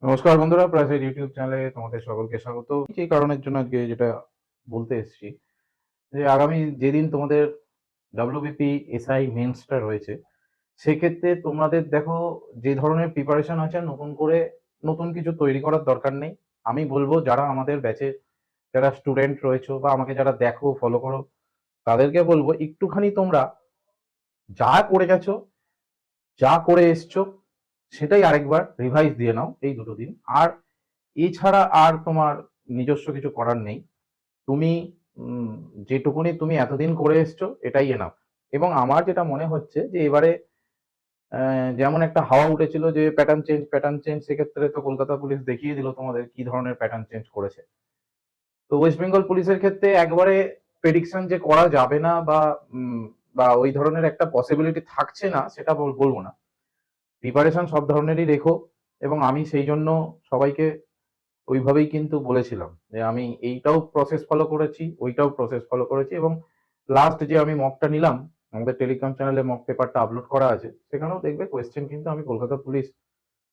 নমস্কার বন্ধুরা, প্রাইসের ইউটিউব চ্যানেলে তোমাদের সকলকে স্বাগত। এই কারণের জন্য আজকে যেটা বলতে এসেছি যে আগামী যেদিন তোমাদের ডাব্লিউবিপি এসআই মেন্সটা রয়েছে, সেক্ষেত্রে তোমাদের দেখো যে ধরনের প্রিপারেশন আছে নতুন করে নতুন কিছু তৈরি করার দরকার নেই। আমি বলবো যারা আমাদের ব্যাচে যারা স্টুডেন্ট রয়েছো বা আমাকে যারা দেখো ফলো করো, তাদেরকে বলবো একটুখানি তোমরা যা করে গেছো, যা করে এসছো, সেটাই আরেকবার রিভাইজ দিয়ে নাও এই দুটো দিন। আর এছাড়া আর তোমার নিজস্ব কিছু করার নেই। তুমি উম যেটুকুনি তুমি এতদিন করে এসছো এটাই এনাফ। এবং আমার যেটা মনে হচ্ছে যে এবারে যেমন একটা হাওয়া উঠেছিল যে প্যাটার্ন চেঞ্জ, সেক্ষেত্রে তো কলকাতা পুলিশ দেখিয়ে দিল তোমাদের কি ধরনের প্যাটার্ন চেঞ্জ করেছে। তো ওয়েস্ট বেঙ্গল পুলিশের ক্ষেত্রে একবারে প্রেডিকশন যে করা যাবে না বা ওই ধরনের একটা পসিবিলিটি থাকছে না সেটা বলবো না। প্রিপারেশন সব ধরনেরই রেখো, এবং আমি সেই জন্য সবাইকে ওইভাবেই কিন্তু বলেছিলাম যে আমি এইটাও প্রসেস ফলো করেছি, ওইটাও প্রসেস ফলো করেছি। এবং লাস্ট যে আমি মকটা নিলাম, আমাদের টেলিগ্রাম চ্যানেলে মক পেপারটা আপলোড করা আছে, সেখানেও দেখবে কোয়েশ্চেন কিন্তু আমি কলকাতা পুলিশ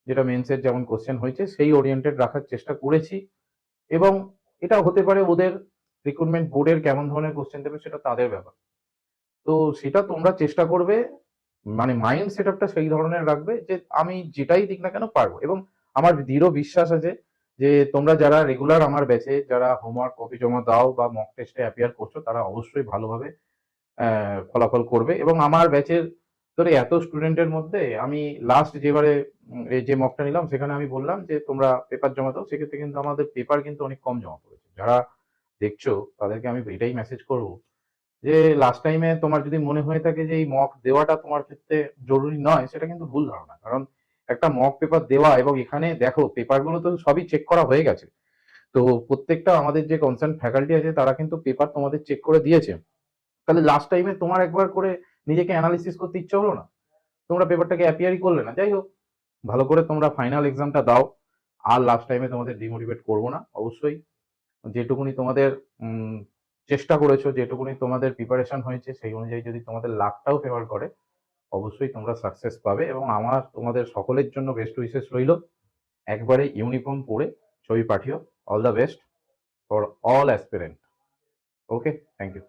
যেটা মেন্সের যেমন কোয়েশ্চেন হয়েছে সেই ওরিয়েন্টেড রাখার চেষ্টা করেছি। এবং এটা হতে পারে ওদের রিক্রুটমেন্ট বোর্ডের কেমন ধরনের কোয়েশ্চেন দেবে সেটা তাদের ব্যাপার। তো সেটা তোমরা চেষ্টা করবে, মানে মাইন্ড সেট আপটা সেই ধরনের রাখবে যে আমি যেটাই দিক না কেন পারবো। এবং আমার দৃঢ় বিশ্বাস আছে যে তোমরা যারা রেগুলার আমার ব্যাচে যারা হোমওয়ার্ক কপি জমা দাও বা মক টেস্টে অ্যাপিয়ার করছো, তারা অবশ্যই ভালোভাবে ফলাফল করবে। এবং আমার ব্যাচের ধরে এত স্টুডেন্টের মধ্যে আমি লাস্ট যেবারে এই যে মকটা নিলাম সেখানে আমি বললাম যে তোমরা পেপার জমা দাও, সেক্ষেত্রে কিন্তু আমাদের পেপার কিন্তু অনেক কম জমা পড়েছে। যারা দেখছো তাদেরকে আমি এটাই মেসেজ করবো যে লাস্ট টাইমে তোমার যদি মনে হয়ে থাকে যে এই মক দেওয়াটা তোমার ক্ষেত্রে জরুরি নয়, সেটা কিন্তু ভুল ধারণা। কারণ একটা মক পেপার দেওয়া, এবং এখানে দেখো পেপারগুলো তো সবই চেক করা হয়ে গেছে। তো প্রত্যেকটা আমাদের যে কনসার্ন ফ্যাকাল্টি আছে তারা কিন্তু পেপার তোমাদের চেক করে দিয়েছে। তাহলে লাস্ট টাইমে তোমার একবার করে নিজেকে অ্যানালিসিস করতে ইচ্ছে হলো না, তোমরা পেপারটাকে অ্যাপিয়ারই করলে না। যাই হোক, ভালো করে তোমরা ফাইনাল এক্সামটা দাও। আর লাস্ট টাইমে তোমাদের ডিমোটিভেট করবো না অবশ্যই। যেটুকুনি তোমাদের উম, চেষ্টা করেছো, যেটুকুনি তোমাদের প্রিপারেশন হয়েছে, সেই অনুযায়ী যদি তোমাদের লাকটাও ফেভার করে, অবশ্যই তোমরা সাকসেস পাবে। এবং আমার তোমাদের সকলের জন্য বেস্ট উইশেস রইল। একবারে ইউনিফর্ম পরে ছবি পাঠিও। All the best for all aspirant. Okay, thank you.